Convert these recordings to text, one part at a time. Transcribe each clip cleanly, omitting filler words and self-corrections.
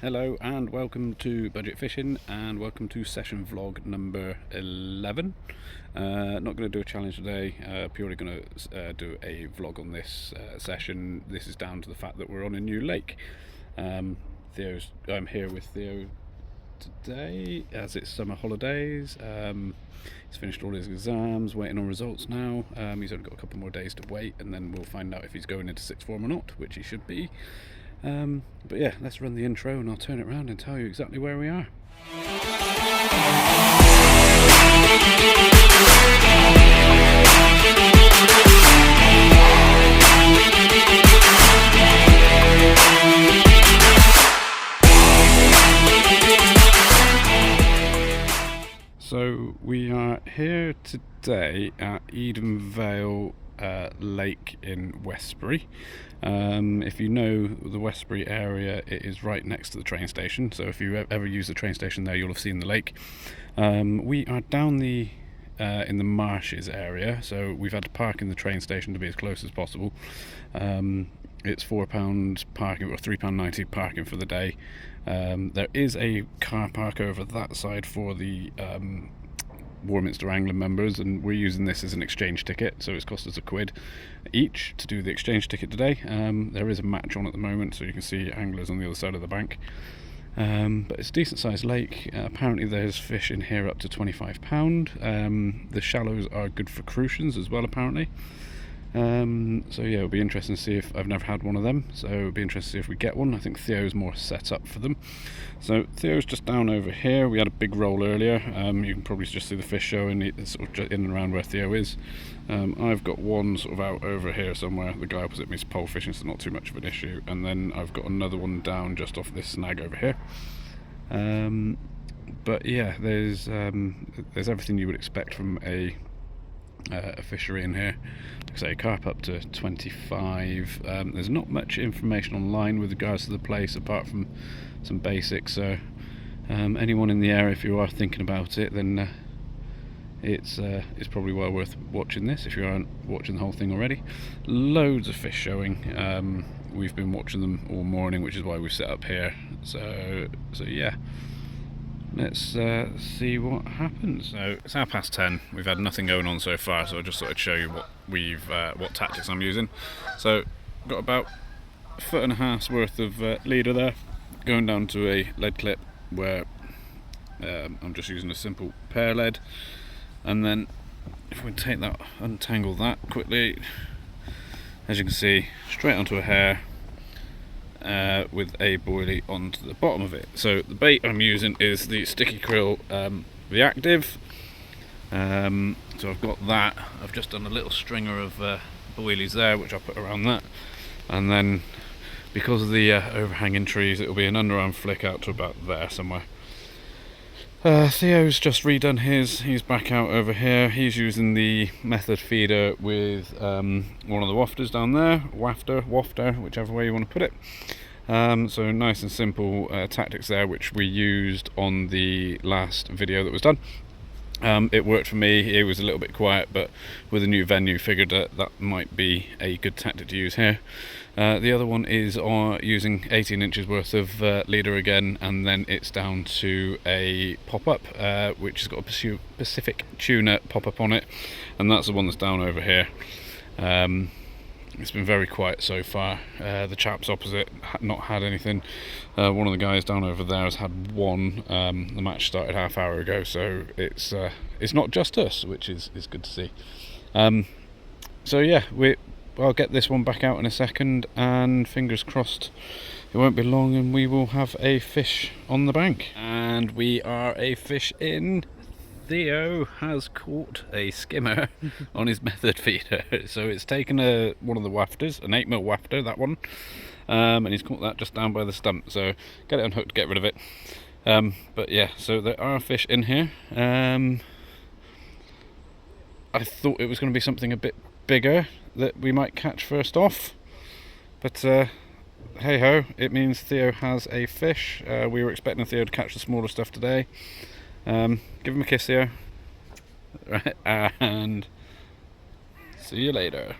Hello and welcome to Budget Fishing and welcome to session vlog number 11. Not going to do a challenge today, purely going to do a vlog on this session. This is down to the fact that we're on a new lake. I'm here with Theo today as it's summer holidays. He's finished all his exams, waiting on results now. He's only got a couple more days to wait and then we'll find out if he's going into sixth form or not, which he should be. But yeah, let's run the intro and I'll turn it around and tell you exactly where we are. So we are here today at Eden Vale Lake in Westbury. If you know the Westbury area, it is right next to the train station, so if you ever use the train station there, you'll have seen the lake. We are down in the marshes area, so we've had to park in the train station to be as close as possible. It's £4 parking or £3.90 parking for the day. There is a car park over that side for the Warminster Angling members, and we're using this as an exchange ticket, so it's cost us £1 each to do the exchange ticket today. There is a match on at the moment, so you can see anglers on the other side of the bank. But it's a decent sized lake. Apparently there's fish in here up to £25. The shallows are good for crucians as well, apparently. So yeah, it'll be interesting to see if I've never had one of them, so it'll be interesting to see if we get one. I think Theo's more set up for them. So Theo's just down over here. We had a big roll earlier. You can probably just see the fish showing sort of in and around where Theo is. I've got one sort of out over here somewhere. The guy opposite me is pole fishing, so not too much of an issue. And then I've got another one down just off this snag over here. But yeah, there's everything you would expect from a fishery in here. Like I say, carp up to 25. There's not much information online with regards to the place apart from some basics, so anyone in the area, if you are thinking about it, then it's probably well worth watching this if you aren't watching the whole thing already. Loads of fish showing. We've been watching them all morning, which is why we've set up here, so yeah, let's see what happens. So it's 10:30. We've had nothing going on so far, so I just thought I'd show you what tactics I'm using. So got about 1.5 foot worth of leader there, going down to a lead clip where I'm just using a simple pear lead, and then if we take that, untangle that quickly, as you can see, straight onto a hair. With a boilie onto the bottom of it. So the bait I'm using is the Sticky Krill Reactive. So I've got that. I've just done a little stringer of boilies there, which I'll put around that, and then because of the overhanging trees, it'll be an underarm flick out to about there somewhere. Theo's just redone his. He's back out over here. He's using the method feeder with one of the wafters down there, wafter, whichever way you want to put it. So nice and simple tactics there, which we used on the last video that was done. It worked for me. It was a little bit quiet, but with a new venue, figured that might be a good tactic to use here. The other one is using 18 inches worth of leader again, and then it's down to a pop-up, which has got a Pacific tuna pop-up on it, and that's the one that's down over here. It's been very quiet so far. The chaps opposite not had anything. One of the guys down over there has had one. The match started half hour ago, so it's not just us, which is good to see. So yeah, I'll get this one back out in a second, and fingers crossed it won't be long and we will have a fish on the bank. And we are a fish in. Theo has caught a skimmer on his method feeder. So it's taken one of the wafters, an 8mm wafter, that one, and he's caught that just down by the stump, so get it unhooked, get rid of it. But yeah, so there are fish in here. I thought it was going to be something a bit bigger that we might catch first off, but hey ho, it means Theo has a fish. We were expecting Theo to catch the smaller stuff today. Give him a kiss, Theo. Right, and see you later.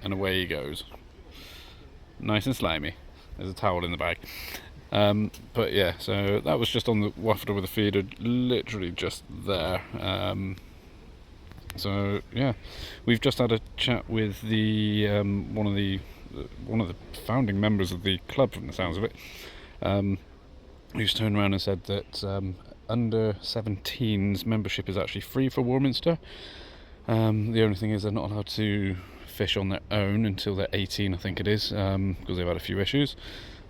And away he goes. Nice and slimy. There's a towel in the bag. But yeah, so that was just on the wafter with the feeder, literally just there. So yeah, we've just had a chat with the one of the founding members of the club, from the sounds of it, who's turned around and said that under 17s membership is actually free for Warminster. The only thing is they're not allowed to fish on their own until they're 18, I think it is, because they've had a few issues.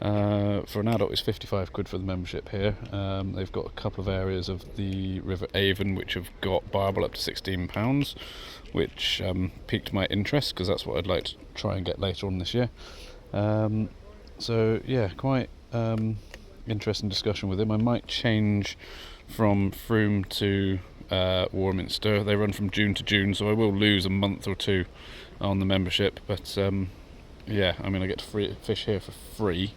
For an adult it's 55 quid for the membership here. They've got a couple of areas of the River Avon which have got barbel up to £16, which piqued my interest because that's what I'd like to try and get later on this year. So yeah, quite interesting discussion with him. I might change from Froome to Warminster. They run from June to June, so I will lose a month or two on the membership, but yeah, I mean I get to fish here for free.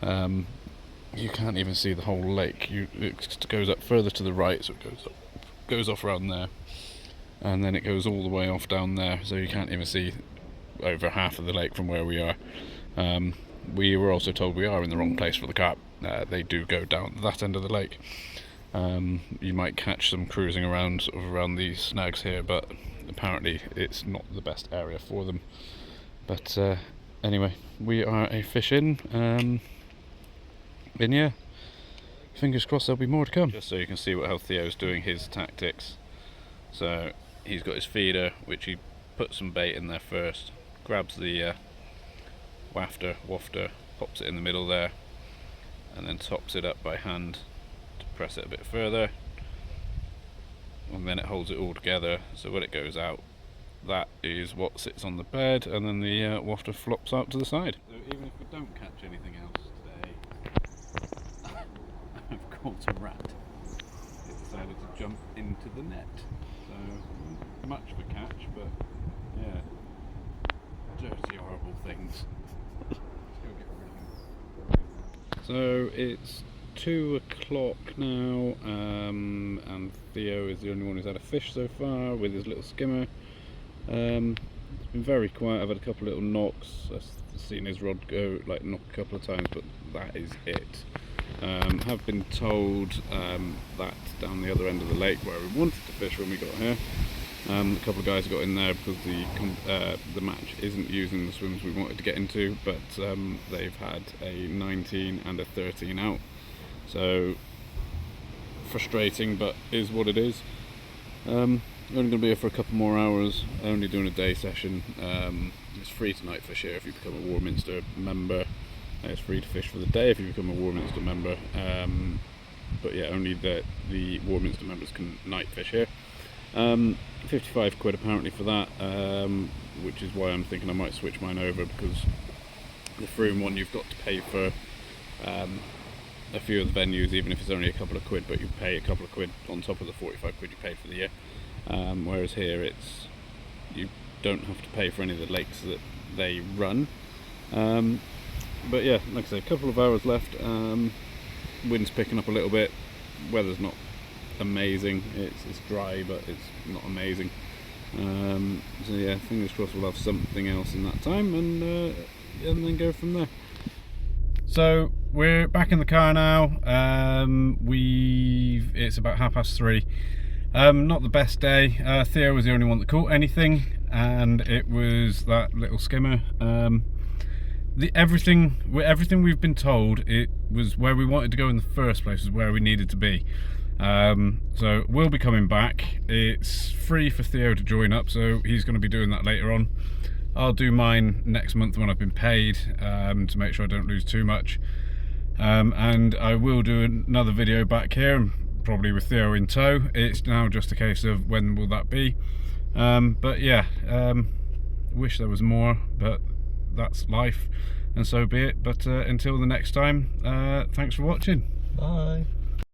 You can't even see the whole lake. It goes up further to the right, so it goes off around there, and then it goes all the way off down there, so you can't even see over half of the lake from where we are. We were also told we are in the wrong place for the carp. They do go down that end of the lake. You might catch them cruising around sort of around these snags here, but apparently it's not the best area for them. But anyway, we are a fish in, and yeah, fingers crossed there'll be more to come. Just so you can see how Theo's doing his tactics. So he's got his feeder, which he puts some bait in there first, grabs the wafter, pops it in the middle there, and then tops it up by hand to press it a bit further, and then it holds it all together, so when it goes out, that is what sits on the bed, and then the wafter flops out to the side. So even if we don't catch anything else today, I've caught a rat. It decided to jump into the net, so much of a catch, but yeah, dirty, horrible things. Let's go get rid of him. So it's 2 o'clock now, and Theo is the only one who's had a fish so far with his little skimmer. It's been very quiet. I've had a couple of little knocks. I've seen his rod go like knock a couple of times, but that is it. Have been told that down the other end of the lake where we wanted to fish when we got here, a couple of guys got in there because the match isn't using the swims we wanted to get into, but they've had a 19 and a 13 out, so frustrating, but is what it is. Only going to be here for a couple more hours, only doing a day session. It's free to night fish here if you become a Warminster member. It's free to fish for the day if you become a Warminster member. But yeah, only the Warminster members can night fish here. 55 quid apparently for that, which is why I'm thinking I might switch mine over, because the Froome one you've got to pay for a few of the venues, even if it's only a couple of quid, but you pay a couple of quid on top of the 45 quid you paid for the year. Whereas here you don't have to pay for any of the lakes that they run. But yeah, like I say, a couple of hours left. Wind's picking up a little bit, weather's not amazing, it's dry but it's not amazing. So yeah, fingers crossed we'll have something else in that time, and then go from there. So we're back in the car now. It's about 3:30. Not the best day. Theo was the only one that caught anything, and it was that little skimmer. Everything we've been told, it was where we wanted to go in the first place, is where we needed to be. So we'll be coming back. It's free for Theo to join up, so he's going to be doing that later on. I'll do mine next month when I've been paid, to make sure I don't lose too much. And I will do another video back here, probably with Theo in tow. It's now just a case of when will that be. But yeah, wish there was more, but that's life, and so be it. But until the next time, thanks for watching. Bye.